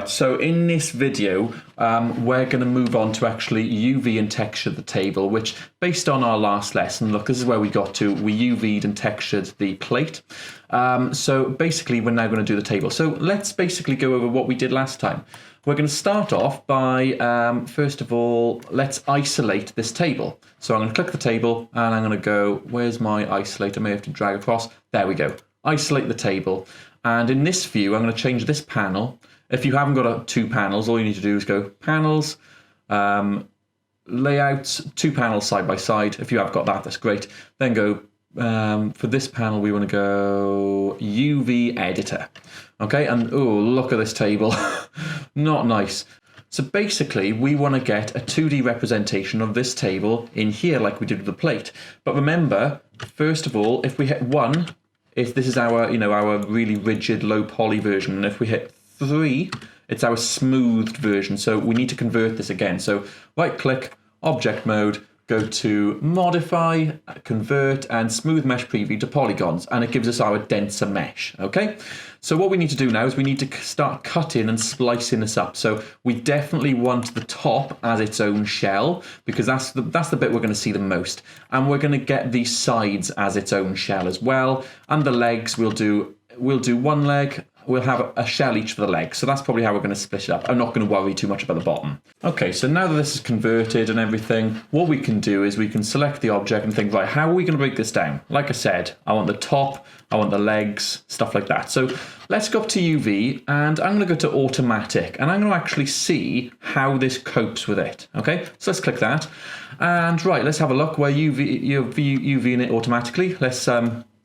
Right, so in this video, we're going to move on to actually UV and texture the table, which based on our last lesson, look, this is where we got to. We UV'd and textured the plate. So basically, we're now going to do the table. So let's basically go over what we did last time. We're going to start off by, first of all, let's isolate this table. So I'm going to click the table and I'm going to go, where's my isolate? I may have to drag across. There we go. Isolate the table. And in this view, I'm going to change this panel. If you haven't got two panels, all you need to do is go panels, layouts, two panels side by side. If you have got that, that's great. Then go, for this panel, we want to go UV editor. Okay, and oh, look at this table. Not nice. So basically, we want to get a 2D representation of this table in here like we did with the plate. But remember, first of all, if we hit 1, if this is our, our really rigid low poly version, and if we hit 3, it's our smoothed version. So we need to convert this again. So right click, object mode, go to modify, convert, and smooth mesh preview to polygons, and it gives us our denser mesh. Okay. So what we need to do now is we need to start cutting and splicing this up. So we definitely want the top as its own shell, because that's the bit we're going to see the most. And we're going to get the sides as its own shell as well. And the legs, we'll do one leg. We'll have a shell each for the legs. So that's probably how we're going to split it up. I'm not going to worry too much about the bottom. Okay, so now that this is converted and everything, what we can do is we can select the object and think, right, how are we going to break this down? Like I said, I want the top, I want the legs, stuff like that. So let's go up to UV and I'm going to go to automatic and I'm going to actually see how this copes with it. Okay, so let's click that. And right, let's have a look where UVing it automatically. Let's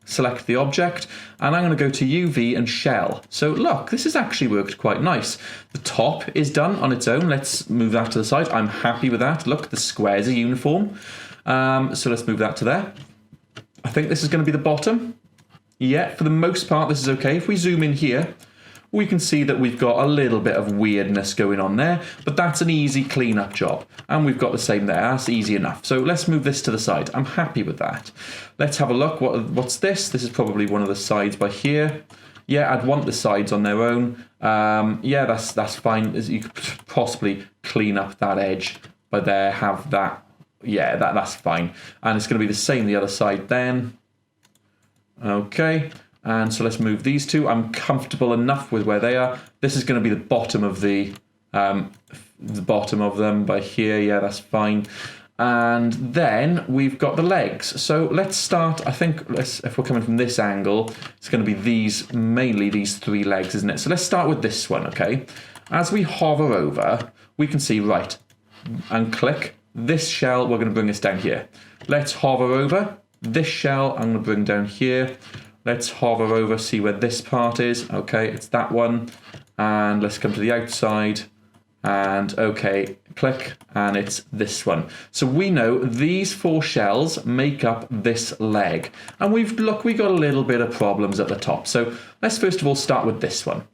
select the object and I'm going to go to UV and shell. So look, this has actually worked quite nice. The top is done on its own. Let's move that to the side. I'm happy with that. Look, the squares are uniform. So let's move that to there. I think this is going to be the bottom. Yeah, for the most part, this is okay. If we zoom in here, we can see that we've got a little bit of weirdness going on there, but that's an easy cleanup job. And we've got the same there, that's easy enough. So let's move this to the side. I'm happy with that. Let's have a look, what's this? This is probably one of the sides by here. Yeah, I'd want the sides on their own. Yeah, that's fine. You could possibly clean up that edge by there, have that. Yeah, that's fine. And it's gonna be the same the other side then. Okay. And so let's move these two. I'm comfortable enough with where they are. This is going to be the bottom of the bottom of them by here. Yeah, that's fine. And then we've got the legs. So let's start. I think if we're coming from this angle, it's going to be mainly these 3 legs, isn't it? So let's start with this one. Okay. As we hover over, we can see right and click this shell. We're going to bring this down here. Let's hover over this shell. I'm going to bring down here. Let's hover over, see where this part is. Okay, it's that one. And let's come to the outside. And okay, click, and it's this one. So we know these 4 shells make up this leg. And we've got a little bit of problems at the top. So let's first of all start with this one.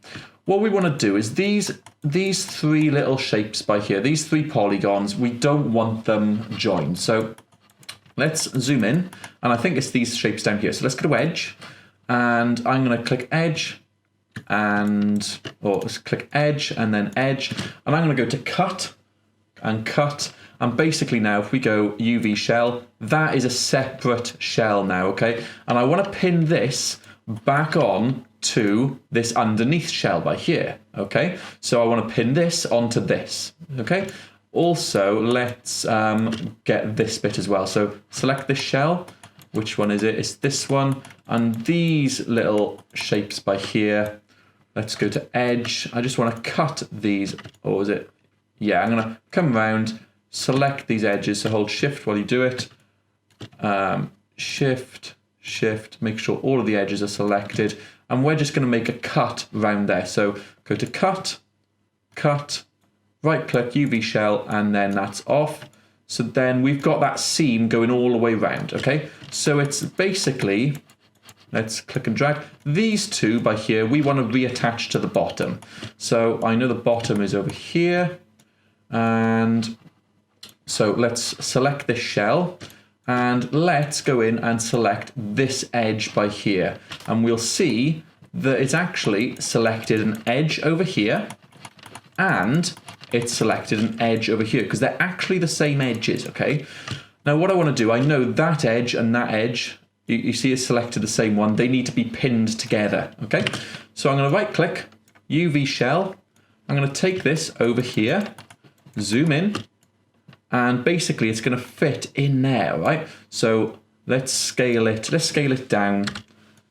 What we want to do is these 3 little shapes by here, these 3 polygons, we don't want them joined. So let's zoom in, and I think it's these shapes down here. So let's go to edge. And I'm going to click edge let's click edge and then edge. And I'm going to go to cut. And basically now if we go UV shell, that is a separate shell now, okay? And I want to pin this back on to this underneath shell by here, okay? So I want to pin this onto this, okay? Also, let's get this bit as well. So select this shell. Which one is it? It's this one. And these little shapes by here. Let's go to edge. I just want to cut these. Or is it? Yeah, I'm going to come around, select these edges. So hold shift while you do it. Shift, make sure all of the edges are selected. And we're just going to make a cut around there. So go to cut, right click, UV shell, and then that's off. So then we've got that seam going all the way around, okay? So it's basically, let's click and drag. These 2 by here, we want to reattach to the bottom. So I know the bottom is over here. And so let's select this shell. And let's go in and select this edge by here. And we'll see that it's actually selected an edge over here. and it's selected an edge over here because they're actually the same edges, okay? Now what I want to do, I know that edge and that edge, you see it's selected the same one, they need to be pinned together, okay? So I'm going to right click, UV shell, I'm going to take this over here, zoom in, and basically it's going to fit in there, right? So let's scale it down,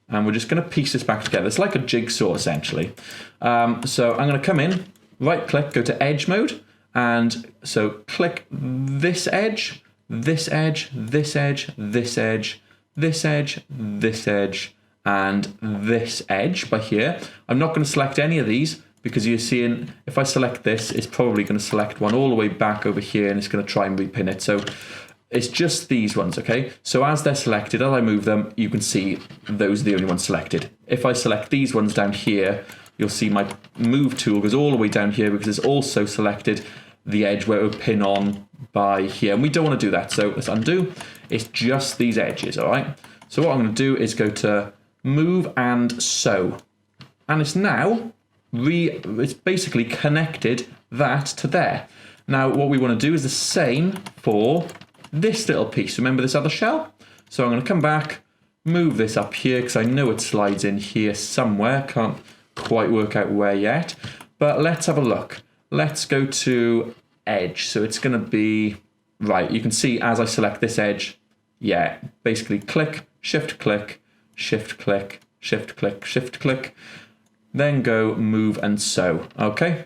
and we're just going to piece this back together. It's like a jigsaw essentially. So I'm going to come in, right click, go to edge mode, and so click this edge, this edge, this edge, this edge, this edge, this edge, and this edge by here. I'm not going to select any of these because you're seeing if I select this, it's probably going to select one all the way back over here and it's going to try and repin it. So it's just these ones, okay? So as they're selected, as I move them, you can see those are the only ones selected. If I select these ones down here, you'll see my move tool goes all the way down here because it's also selected the edge where it would pin on by here. And we don't want to do that, so let's undo. It's just these edges, all right? So what I'm going to do is go to move and sew. And it's now, it's basically connected that to there. Now what we want to do is the same for this little piece. Remember this other shell? So I'm going to come back, move this up here because I know it slides in here somewhere. Can't quite work out where yet. But let's have a look. Let's go to edge. So it's going to be, right, you can see as I select this edge, yeah, basically click, shift click, shift click, shift click, shift click, then go move and sew, okay?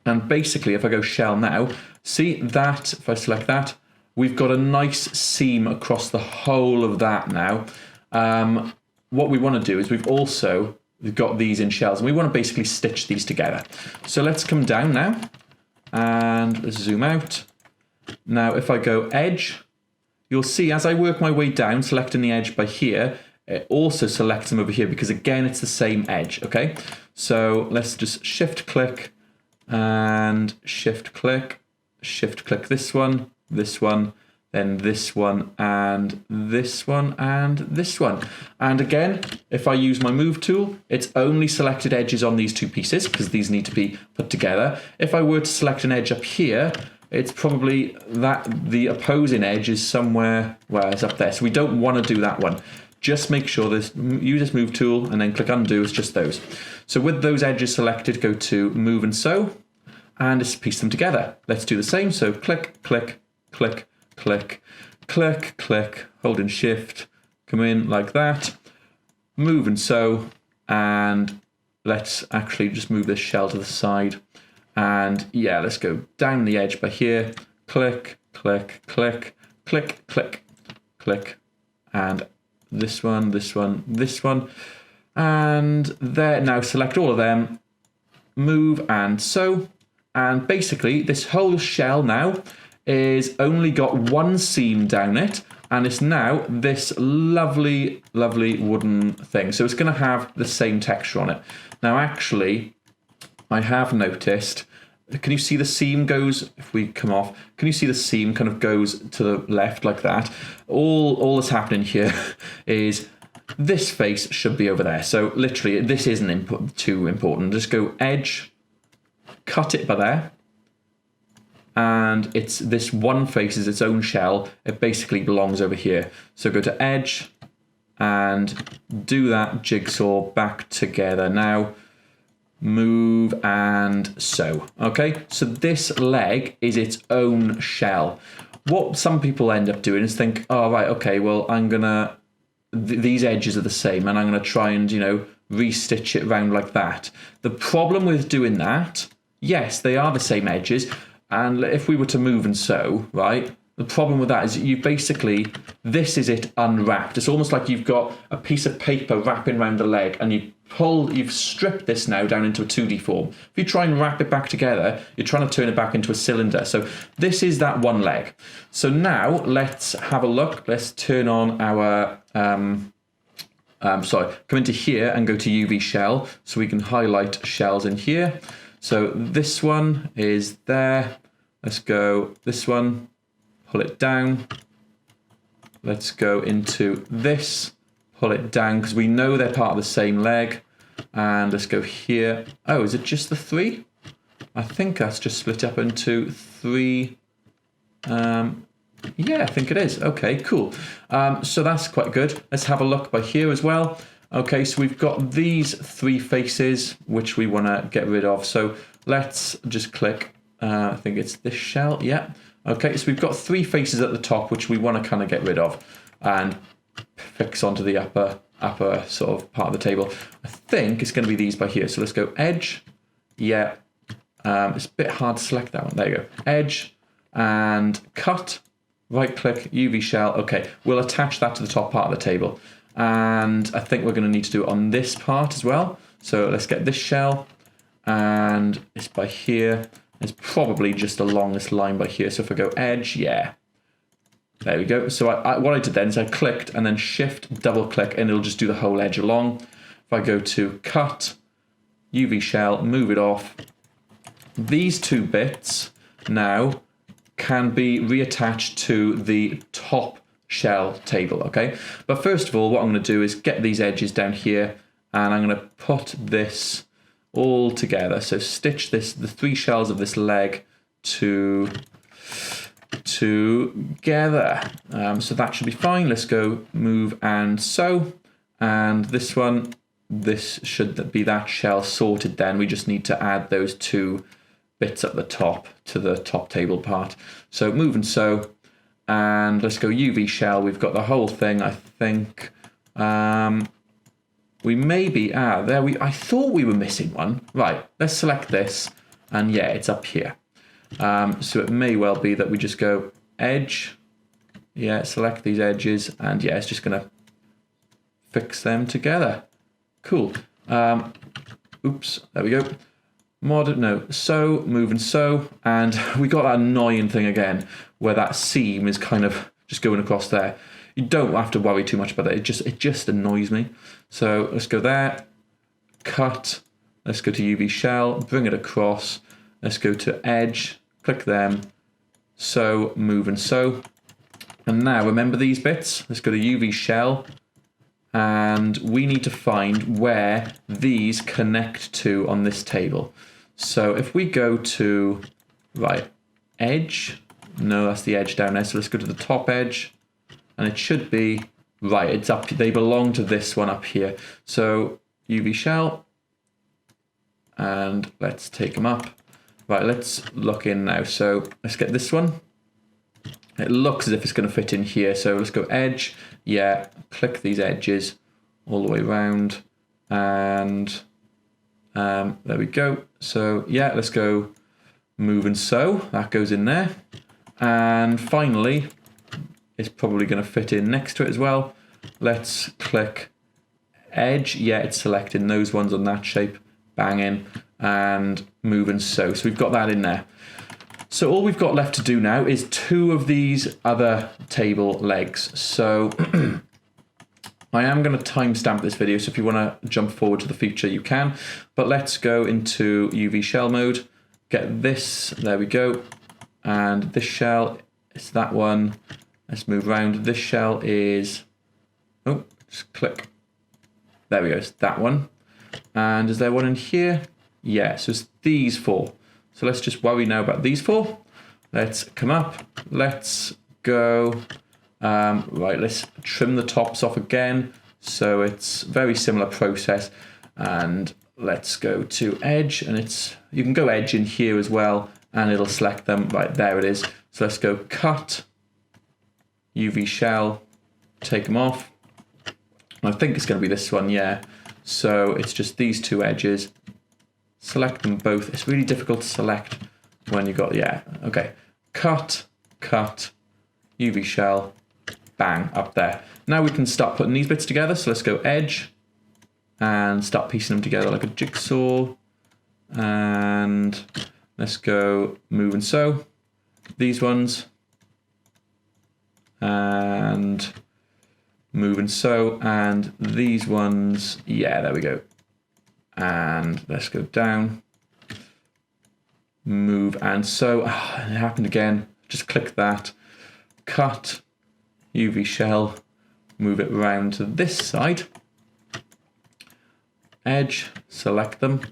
And basically if I go shell now, see that, if I select that, we've got a nice seam across the whole of that now. What we want to do is we've got these in shells and we want to basically stitch these together. So let's come down now and let's zoom out. Now if I go edge, you'll see as I work my way down, selecting the edge by here, it also selects them over here because again it's the same edge, okay? So let's just shift click and shift click this one, then this one, and this one, and this one. And again, if I use my move tool, it's only selected edges on these two pieces because these need to be put together. If I were to select an edge up here, it's probably that the opposing edge is somewhere where it's up there. So we don't want to do that one. Just make sure use this move tool and then click undo, it's just those. So with those edges selected, go to move and sew and just piece them together. Let's do the same. So click, click, click, click, click, click, holding shift, come in like that, move and sew, and let's actually just move this shell to the side. And yeah, let's go down the edge by here, click, click, click, click, click, click, and this one, this one, this one, and there. Now select all of them, move and sew, and basically this whole shell now is only got one seam down it, and it's now this lovely, lovely wooden thing. So it's going to have the same texture on it. Now actually, I have noticed, can you see the seam goes, if we come off, can you see the seam kind of goes to the left like that? All that's happening here is this face should be over there. So literally, this isn't too important. Just go edge, cut it by there, and it's this one face is its own shell. It basically belongs over here. So go to edge and do that jigsaw back together. Now move and sew. Okay, so this leg is its own shell. What some people end up doing is think, oh right, okay, well I'm gonna these edges are the same and I'm gonna try and, you know, restitch it around like that. The problem with doing that, yes, they are the same edges, and if we were to move and sew, right, the problem with that is you basically, this is it unwrapped. It's almost like you've got a piece of paper wrapping around the leg and you've stripped this now down into a 2D form. If you try and wrap it back together, you're trying to turn it back into a cylinder. So this is that one leg. So now let's have a look. Let's turn on our, come into here and go to UV shell so we can highlight shells in here. So this one is there. Let's go this one. Pull it down. Let's go into this, pull it down because we know they're part of the same leg. And let's go here. Oh, is it just the three? I think that's just split up into 3. Yeah, I think it is. Okay, cool. So that's quite good. Let's have a look by here as well. Okay, so we've got these 3 faces, which we want to get rid of. So let's just click, I think it's this shell. Yeah. Okay, so we've got 3 faces at the top, which we want to kind of get rid of and fix onto the upper sort of part of the table. I think it's going to be these by here. So let's go edge. Yeah. It's a bit hard to select that one. There you go. Edge and cut. Right click, UV shell. Okay, we'll attach that to the top part of the table. And I think we're going to need to do it on this part as well. So let's get this shell. And it's by here. It's probably just along this line by here. So if I go edge, yeah. There we go. So what I did then is I clicked and then shift, double click, and it'll just do the whole edge along. If I go to cut, UV shell, move it off. These 2 bits now can be reattached to the top shell table, okay? But first of all, what I'm going to do is get these edges down here, and I'm going to put this all together. So stitch the 3 shells of this leg together. So that should be fine. Let's go move and sew. And this one, this should be that shell sorted then. We just need to add those 2 bits at the top to the top table part. So move and sew, and let's go UV shell. We've got the whole thing, I think. We maybe, I thought we were missing one. Right, let's select this, and yeah, it's up here. So it may well be that we just go edge, yeah, select these edges, and yeah, it's just gonna fix them together. Cool. Oops, there we go. Sew, move and sew, and we got that annoying thing again where that seam is kind of just going across there. You don't have to worry too much about that. It just annoys me. So let's go there, cut. Let's go to UV shell, bring it across. Let's go to edge, click them, sew, move and sew. And now remember these bits. Let's go to UV shell. And we need to find where these connect to on this table. So if we go to, right, edge, no, that's the edge down there. So let's go to the top edge, and it should be, right, it's up, they belong to this one up here. So UV shell, and let's take them up. Right, let's look in now. So let's get this one. It looks as if it's going to fit in here. So let's go edge. Yeah, click these edges all the way around. And there we go. So yeah, let's go move and sew. That goes in there. And finally, it's probably going to fit in next to it as well. Let's click edge. Yeah, it's selecting those ones on that shape. Bang in. And move and sew. So we've got that in there. So all we've got left to do now is 2 of these other table legs. So I am going to timestamp this video, so if you want to jump forward to the future, you can. But let's go into UV shell mode, get this, there we go. And this shell is that one. Let's move around. This shell is, oh, just click. There we go, it's that one. And is there one in here? Yeah, so it's these 4. So let's just worry now about these 4. Let's come up. Let's go. Right, let's trim the tops off again. So it's very similar process. And let's go to edge. And you can go edge in here as well. And it'll select them. Right, there it is. So let's go cut. UV shell. Take them off. I think it's going to be this one, yeah. So it's just these 2 edges. Select them both. It's really difficult to select when you've got, yeah, okay. Cut, UV shell, bang, up there. Now we can start putting these bits together. So let's go edge and start piecing them together like a jigsaw. And let's go move and sew. These ones. And move and sew. And these ones, yeah, there we go. And let's go down, move and sew. Oh, it happened again. Just click that, cut, UV shell, move it around to this side, edge, select them,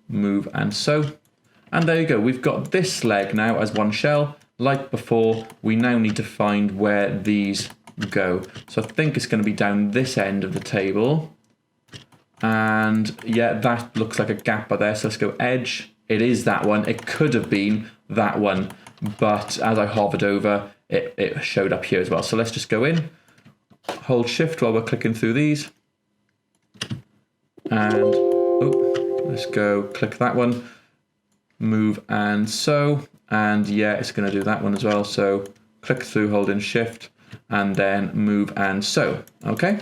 move and sew. And there you go. We've got this leg now as one shell. Like before, we now need to find where these go. So I think it's going to be down this end of the table. And yeah, that looks like a gap by there. So let's go edge. It is that one. It could have been that one, but as I hovered over, it showed up here as well. So let's just go in, hold shift while we're clicking through these. And let's go click that one, move and sew. And yeah, it's going to do that one as well. So click through, holding shift, and then move and sew. Okay.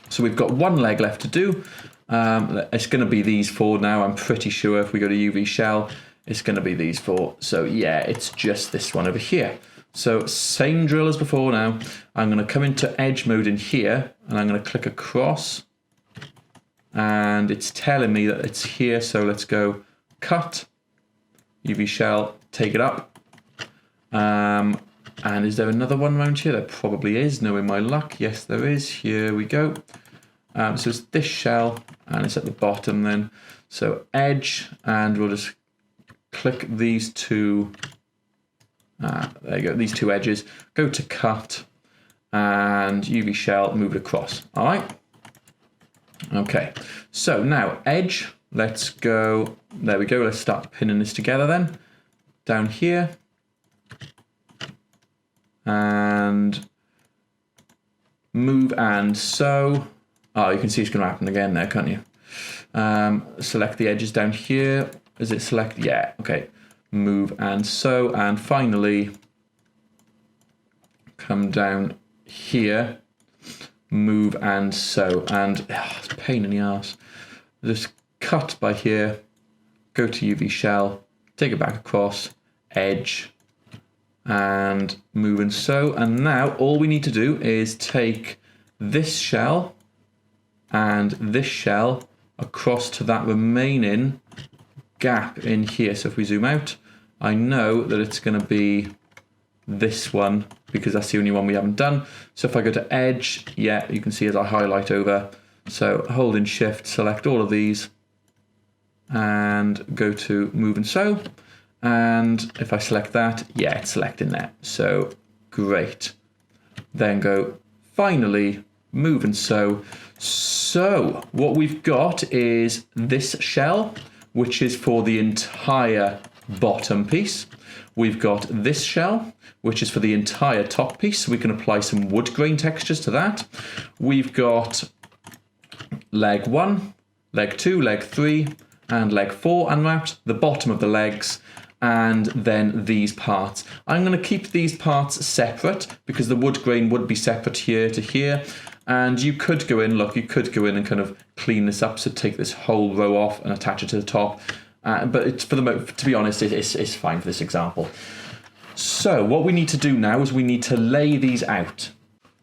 So we've got one leg left to do. It's going to be these four now. I'm pretty sure if we go to UV shell, it's going to be these four. So yeah, it's just this one over here. So same drill as before now. I'm going to come into edge mode in here, and I'm going to click across. And it's telling me that it's here. So let's go cut, UV shell, take it up. And is there another one around here? There probably is, knowing my luck. Yes, there is. Here we go. So it's this shell, and it's at the bottom then. So edge, and we'll just click these two. There you go, these two edges. Go to cut, and UV shell, move it across. All right. Okay. So now edge. Let's go. There we go. Let's start pinning this together then. Down here. And move and sew. Oh, you can see it's going to happen again there, can't you? Select the edges down here. Is it select? Yeah, okay. Move and sew. And finally, come down here. Move and sew. And it's a pain in the arse. Just cut by here. Go to UV shell. Take it back across. Edge. And move and sew. And now all we need to do is take this shell and this shell across to that remaining gap in here. So if we zoom out, I know that it's going to be this one because that's the only one we haven't done. So if I go to edge, yeah, you can see as I highlight over. So holding shift, select all of these and go to move and sew. And if I select that, yeah, it's selecting there. So great. Then go finally move and sew. So what we've got is this shell, which is for the entire bottom piece. We've got this shell, which is for the entire top piece. So we can apply some wood grain textures to that. We've got leg 1, leg 2, leg 3, and leg 4 unwrapped, the bottom of the legs, and then these parts. I'm going to keep these parts separate because the wood grain would be separate here to here. And you could go in, look, you could go in and kind of clean this up. So take this whole row off and attach it to the top. But it's to be honest, it's fine for this example. So what we need to do now is we need to lay these out.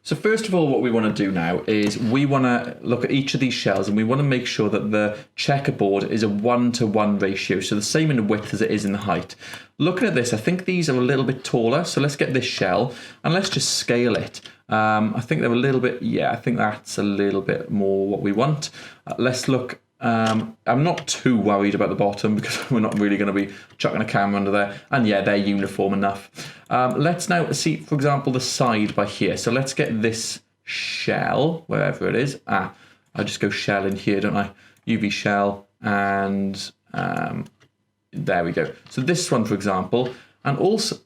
So first of all, what we want to do now is we want to look at each of these shells and we want to make sure that the checkerboard is a 1-to-1 ratio. So the same in the width as it is in the height. Looking at this, I think these are a little bit taller. So let's get this shell and let's just scale it. I think they're a little bit, yeah, I think that's a little bit more what we want. Let's look. I'm not too worried about the bottom because we're not really going to be chucking a camera under there. And yeah, they're uniform enough. Let's now see, for example, the side by here. So let's get this shell, wherever it is. I just go shell in here, don't I? UV shell, and there we go. So this one, for example, and also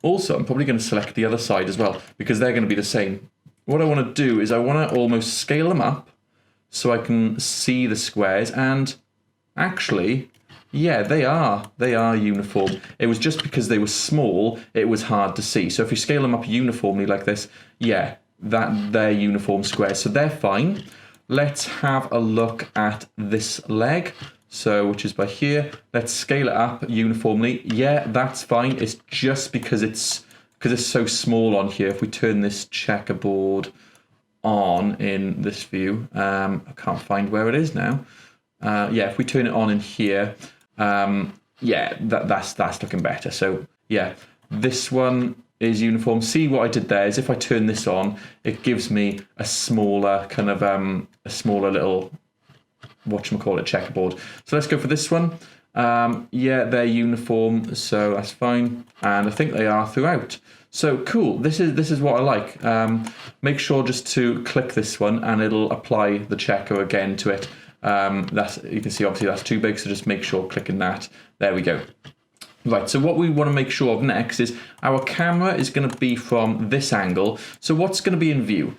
I'm probably going to select the other side as well because they're going to be the same. What I want to do is I want to almost scale them up so I can see the squares, and actually, yeah, they are uniform. It was just because they were small, it was hard to see. So if you scale them up uniformly like this, yeah, they're uniform squares, so they're fine. Let's have a look at this leg, so which is by here. Let's scale it up uniformly. Yeah, that's fine. It's just because it's so small on here. If we turn this checkerboard on in this view, I can't find where it is now. Yeah, if we turn it on in here, yeah, that's looking better. So yeah, this one is uniform. See what I did there is if I turn this on, it gives me a smaller kind of a smaller little whatchamacallit checkerboard. So let's go for this one. Yeah, they're uniform, so that's fine. And I think they are throughout. So cool, this is what I like. Make sure just to click this one and it'll apply the checker again to it. You can see obviously that's too big, so just make sure clicking that. There we go. Right, so what we want to make sure of next is our camera is going to be from this angle. So what's going to be in view?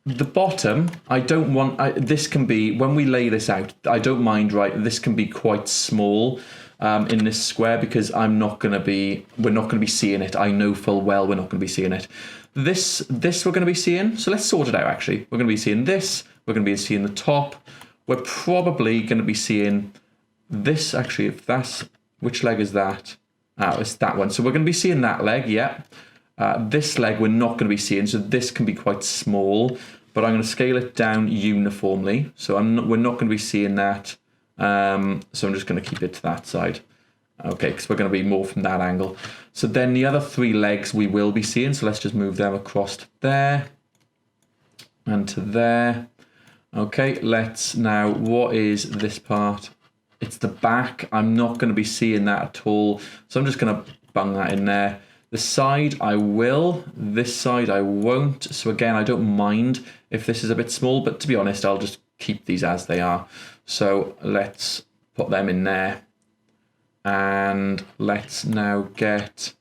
The bottom, I don't want, this can be, when we lay this out, I don't mind, right, this can be quite small in this square because we're not going to be seeing it. I know full well we're not going to be seeing it. This we're going to be seeing, so let's sort it out actually. We're going to be seeing this, we're going to be seeing the top. We're probably going to be seeing this, actually, if that's, which leg is that? Oh, it's that one. So we're going to be seeing that leg, yeah. This leg we're not going to be seeing, so this can be quite small, but I'm going to scale it down uniformly. So we're not going to be seeing that. So I'm just going to keep it to that side. Okay, because we're going to be more from that angle. So then the other 3 legs we will be seeing. So let's just move them across to there and to there. Okay, let's now, what is this part? It's the back. I'm not going to be seeing that at all. So I'm just going to bung that in there. The side I will, this side I won't. So again, I don't mind if this is a bit small, but to be honest, I'll just keep these as they are. So let's put them in there. And let's now get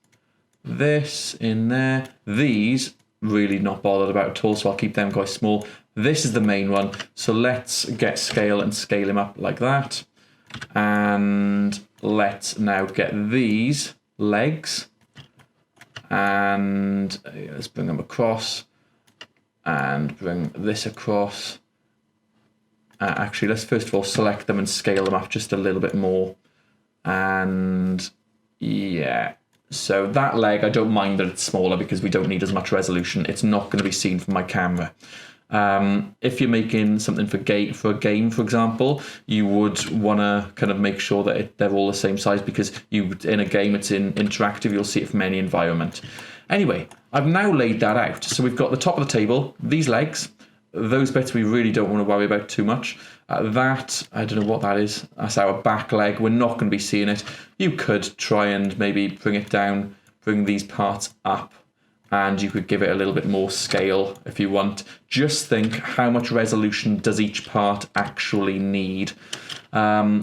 this in there. These, really not bothered about at all, so I'll keep them quite small. This is the main one. So let's get scale and scale him up like that. And let's now get these legs and let's bring them across and bring this across. Actually, let's first of all select them and scale them up just a little bit more. And yeah, so that leg, I don't mind that it's smaller because we don't need as much resolution. It's not going to be seen from my camera. If you're making something for a game, for example, you would want to kind of make sure that they're all the same size because in a game it's interactive, you'll see it from any environment. Anyway, I've now laid that out. So we've got the top of the table, these legs, those bits we really don't want to worry about too much. That, I don't know what that is. That's our back leg. We're not going to be seeing it. You could try and maybe bring it down, bring these parts up, and you could give it a little bit more scale if you want. Just think, how much resolution does each part actually need?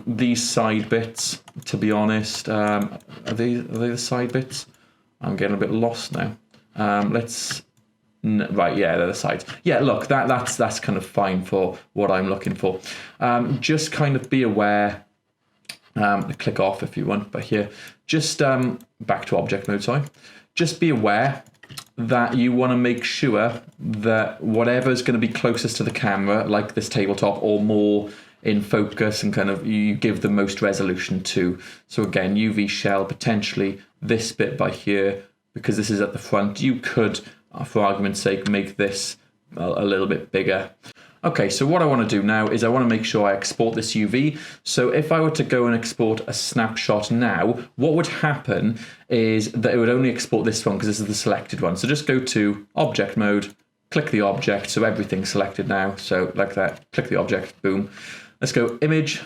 These side bits, to be honest, are they the side bits? I'm getting a bit lost now. Right, yeah, they're the sides. Yeah, look, that's kind of fine for what I'm looking for. Just kind of be aware. Click off if you want, but here, just back to object mode, sorry. Just be aware that you want to make sure that whatever's going to be closest to the camera, like this tabletop, or more in focus, and kind of you give the most resolution to. So again, UV shell, potentially this bit by here, because this is at the front. You could, for argument's sake, make this a little bit bigger. Okay, so what I want to do now is I want to make sure I export this UV. So if I were to go and export a snapshot now, what would happen is that it would only export this one because this is the selected one. So just go to object mode, click the object, so everything's selected now. So like that, click the object, boom. Let's go image,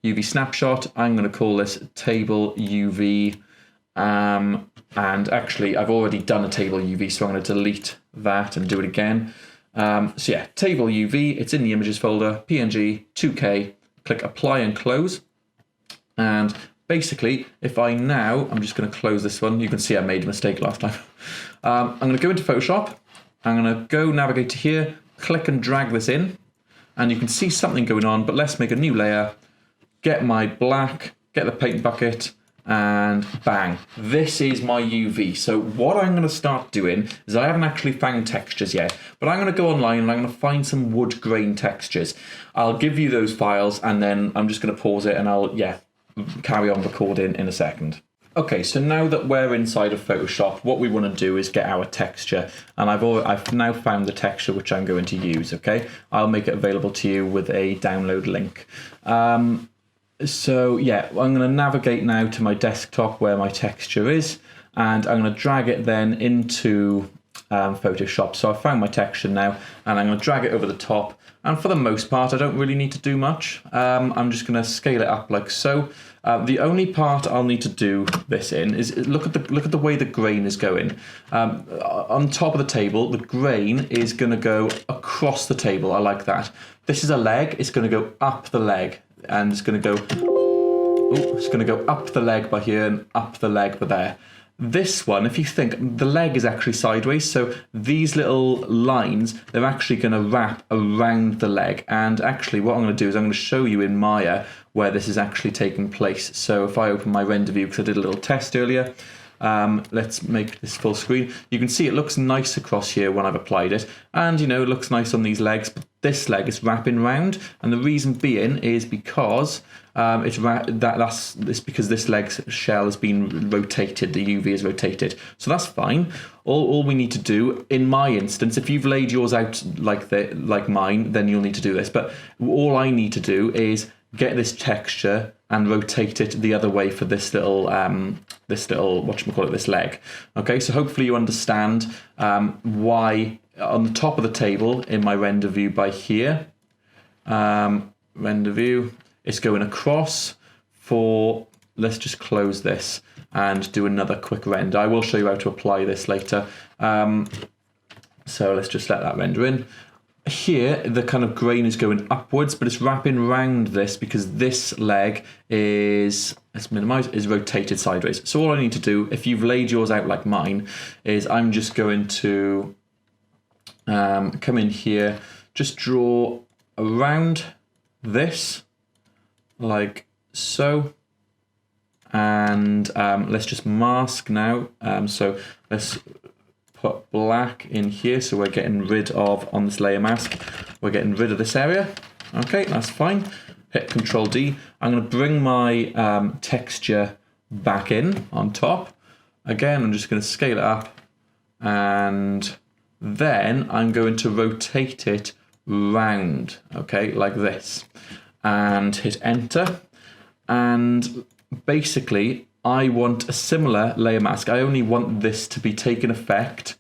UV snapshot. I'm going to call this table UV. And actually, I've already done a table UV, so I'm going to delete that and do it again. So yeah, table UV, it's in the images folder, PNG, 2K, click apply and close. And basically, if I'm just going to close this one. You can see I made a mistake last time. I'm going to go into Photoshop. I'm going to go navigate to here, click and drag this in. And you can see something going on, but let's make a new layer, get my black, get the paint bucket, and bang, this is my UV. So what I'm going to start doing is, I haven't actually found textures yet, but I'm going to go online and I'm going to find some wood grain textures. I'll give you those files and then I'm just going to pause it and I'll carry on recording in a second. Okay, so now that we're inside of Photoshop, what we want to do is get our texture, and I've now found the texture which I'm going to use. Okay, I'll make it available to you with a download link. So yeah, I'm going to navigate now to my desktop where my texture is, and I'm going to drag it then into Photoshop. So I found my texture now, and I'm going to drag it over the top. And for the most part, I don't really need to do much. I'm just going to scale it up like so. The only part I'll need to do this in is look at the way the grain is going. On top of the table, the grain is going to go across the table. I like that. This is a leg. It's going to go up the leg, and it's going to go. It's going to go up the leg by here and up the leg by there. This one, if you think, the leg is actually sideways, so these little lines, they're actually going to wrap around the leg. And actually what I'm going to do is I'm going to show you in Maya where this is actually taking place. So if I open my render view, because I did a little test earlier, let's make this full screen. You can see it looks nice across here when I've applied it, and it looks nice on these legs, but this leg is wrapping round, and the reason being is because it's because this leg's shell has been rotated, the UV is rotated, so that's fine. All we need to do, in my instance, if you've laid yours out like mine, then you'll need to do this, but all I need to do is get this texture and rotate it the other way for this little this leg. Okay, so hopefully you understand why on the top of the table in my render view by here, render view, it's going across for, let's just close this and do another quick render. I will show you how to apply this later. So let's just let that render in. Here, the kind of grain is going upwards, but it's wrapping around this because this leg is, let's minimize, is rotated sideways. So all I need to do, if you've laid yours out like mine, is I'm just going to come in here, just draw around this, like so. And let's just mask now. So let's put black in here, so we're getting rid of, on this layer mask, we're getting rid of this area. Okay, that's fine. Hit Control D. I'm going to bring my texture back in on top. Again, I'm just going to scale it up, and then I'm going to rotate it round, okay, like this, and hit Enter. And basically, I want a similar layer mask. I only want this to be taking effect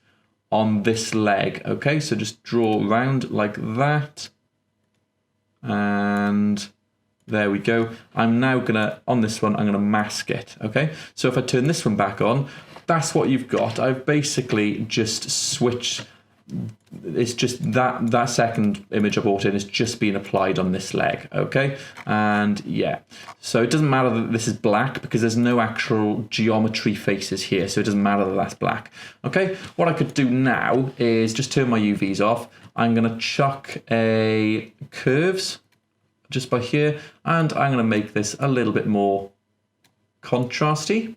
on this leg. Okay, so just draw around like that. And there we go. I'm now gonna, on this one, I'm gonna mask it. Okay, so if I turn this one back on, that's what you've got. I've basically just switched. It's just that second image I brought in is just being applied on this leg, okay? And yeah, so it doesn't matter that this is black because there's no actual geometry faces here, so it doesn't matter that that's black, okay? What I could do now is just turn my UVs off. I'm gonna chuck a curves just by here, and I'm gonna make this a little bit more contrasty.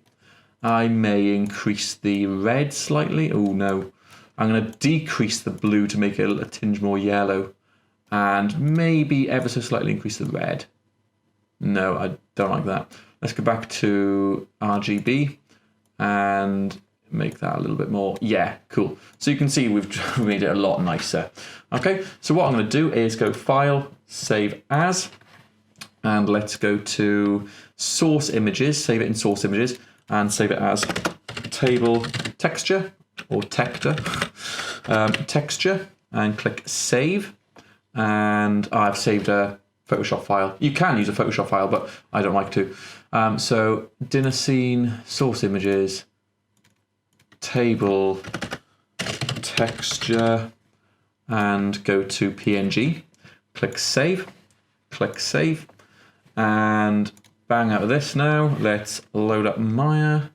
I may increase the red slightly. Oh no. I'm going to decrease the blue to make it a tinge more yellow, and maybe ever so slightly increase the red. No, I don't like that. Let's go back to RGB and make that a little bit more. Yeah, cool. So you can see we've made it a lot nicer. Okay, so what I'm going to do is go File, Save As, and let's go to Source Images, save it in Source Images, and save it as Table Texture, or texture, and click Save. And I've saved a Photoshop file. You can use a Photoshop file, but I don't like to. So dinner scene, source images, table, texture, and go to PNG. Click Save, and bang out of this now. Let's load up Maya.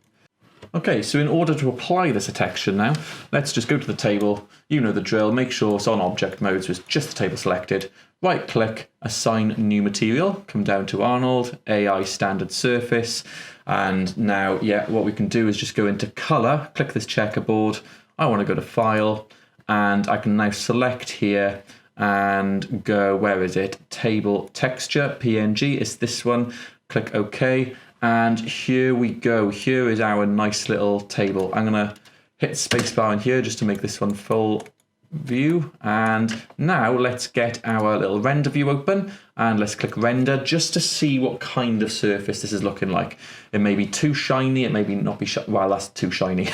Okay, so in order to apply this texture now, let's just go to the table. You know the drill. Make sure it's on object mode, so it's just the table selected. Right click, assign new material, come down to Arnold, AI standard surface. And now, yeah, what we can do is just go into color, click this checkerboard. I want to go to file, and I can now select here and go, where is it? Table texture, PNG, it's this one. Click OK. And here we go. Here is our nice little table. I'm going to hit spacebar in here just to make this one full view, and now let's get our little render view open, and let's click render just to see what kind of surface this is looking like. It may be too shiny, it may be not be well, that's too shiny.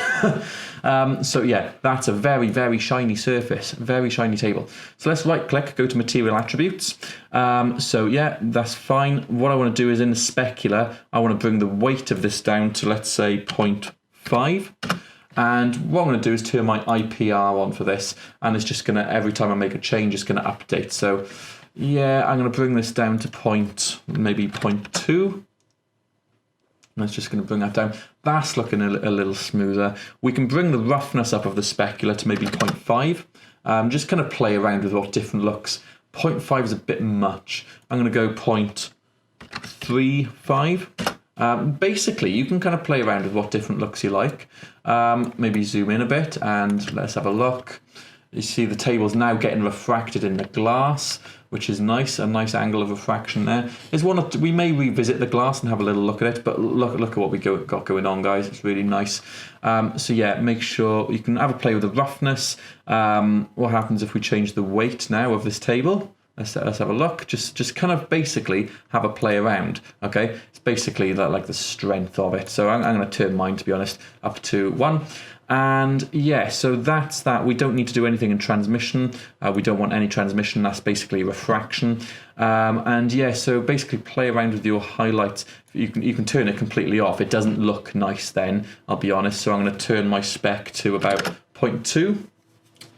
So yeah, that's a very, very shiny surface, very shiny table. So let's right click, go to material attributes. So yeah, that's fine. What I want to do is in the specular, I want to bring the weight of this down to, let's say, 0.5. And what I'm going to do is turn my IPR on for this, and it's just going to, every time I make a change, it's going to update. So yeah, I'm going to bring this down to maybe 0.2. That's just going to bring that down. That's looking a little smoother. We can bring the roughness up of the specular to maybe 0.5. Just kind of play around with what different looks. 0.5 is a bit much. I'm going to go 0.35. Basically, you can kind of play around with what different looks you like. Maybe zoom in a bit and let's have a look. You see the table's now getting refracted in the glass, which is nice. A nice angle of refraction there. We may revisit the glass and have a little look at it, but look at what we got going on, guys. It's really nice. So yeah, make sure you can have a play with the roughness. What happens if we change the weight now of this table? Let's have a look. Just kind of basically have a play around. Okay, it's basically like the strength of it. So I'm going to turn mine, to be honest, up to 1. And yeah, so that's that. We don't need to do anything in transmission. We don't want any transmission. That's basically refraction. And yeah, so basically play around with your highlights. You can turn it completely off. It doesn't look nice then, I'll be honest. So I'm going to turn my spec to about 0.2.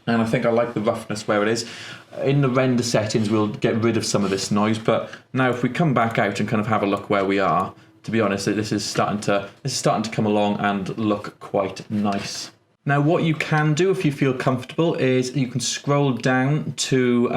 And I think I like the roughness where it is. In the render settings, we'll get rid of some of this noise. But now if we come back out and kind of have a look where we are, to be honest, this is starting to come along and look quite nice. Now, what you can do if you feel comfortable is you can scroll down to,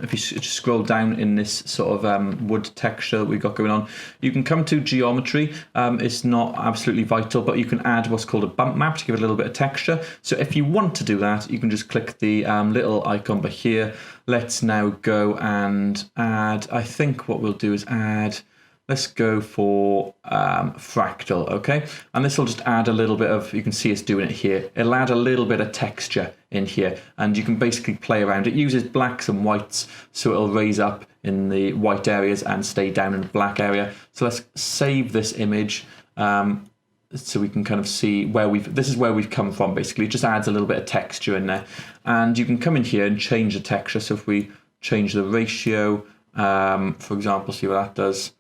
if you just scroll down in this sort of wood texture that we've got going on, you can come to geometry. It's not absolutely vital, but you can add what's called a bump map to give it a little bit of texture. So if you want to do that, you can just click the little icon by here. Let's now go and add, I think what we'll do is add, let's go for fractal, okay? And this will just add a little bit of, you can see it's doing it here. It'll add a little bit of texture in here, and you can basically play around. It uses blacks and whites, so it'll raise up in the white areas and stay down in the black area. So let's save this image so we can kind of see where this is where we've come from, basically. It just adds a little bit of texture in there. And you can come in here and change the texture. So if we change the ratio, for example, see what that does.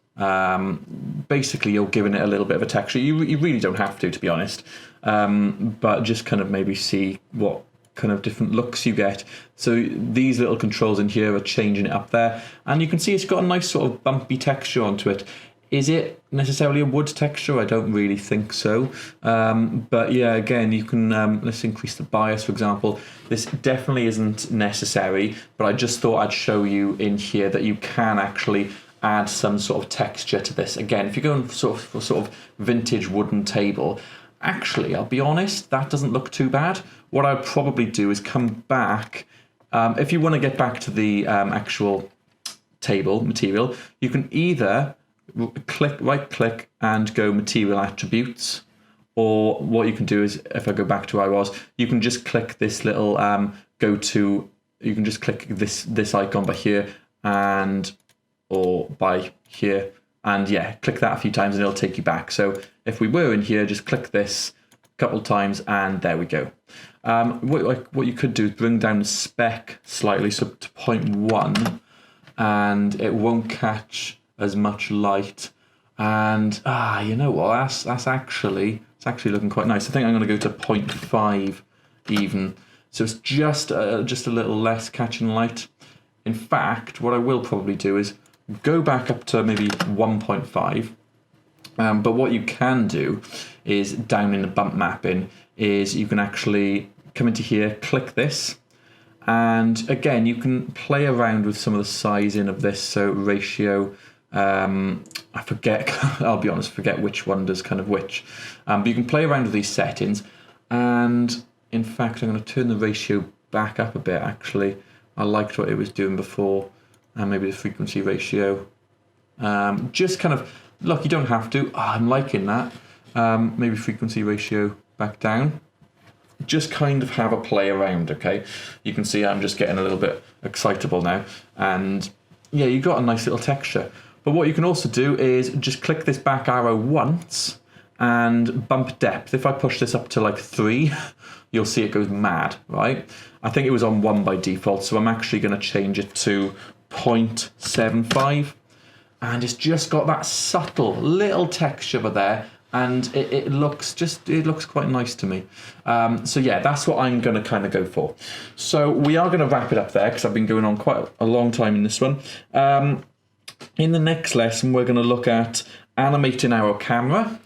Basically you're giving it a little bit of a texture. You really don't have to be honest, but just kind of maybe see what kind of different looks you get. So these little controls in here are changing it up there, and you can see it's got a nice sort of bumpy texture onto it. Is it necessarily a wood texture? I don't really think so. But yeah, again, you can, let's increase the bias, for example. This definitely isn't necessary, but I just thought I'd show you in here that you can actually add some sort of texture to this. Again, if you're going for sort of vintage wooden table, actually, I'll be honest, that doesn't look too bad. What I'd probably do is come back, if you want to get back to the actual table material, you can either right click and go material attributes, or what you can do is, if I go back to where I was, you can just click this little you can just click this icon by here or by here, and yeah, click that a few times and it'll take you back. So if we were in here, just click this a couple of times and there we go. What you could do is bring down the spec slightly, so to 0.1, and it won't catch as much light. And you know what, that's actually looking quite nice. I think I'm going to go to 0.5 even, so it's just a little less catching light. In fact, what I will probably do is go back up to maybe 1.5. But what you can do is down in the bump mapping is you can actually come into here, click this, and again you can play around with some of the sizing of this. So ratio, I forget, I'll be honest, forget which one does kind of which. But you can play around with these settings, and in fact I'm going to turn the ratio back up a bit actually. I liked what it was doing before, and maybe the frequency ratio. Just kind of, look, you don't have to. I'm liking that. Maybe frequency ratio back down. just kind of have a play around, okay? You can see I'm just getting a little bit excitable now. And yeah, you got a nice little texture. But what you can also do is just click this back arrow once and bump depth. If I push this up to like 3, you'll see it goes mad, right? I think it was on 1 by default, so I'm actually going to change it to 0.75. And it's just got that subtle little texture there, and it looks quite nice to me. So yeah, that's what I'm going to kind of go for. So we are going to wrap it up there because I've been going on quite a long time in this one. In the next lesson, we're going to look at animating our camera.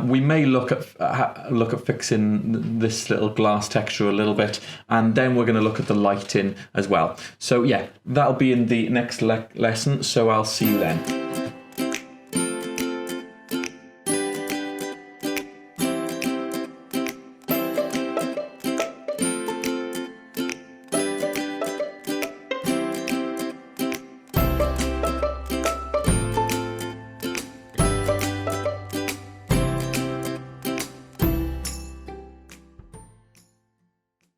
We may look at fixing this little glass texture a little bit, and then we're going to look at the lighting as well. So yeah, that'll be in the next lesson. So I'll see you then.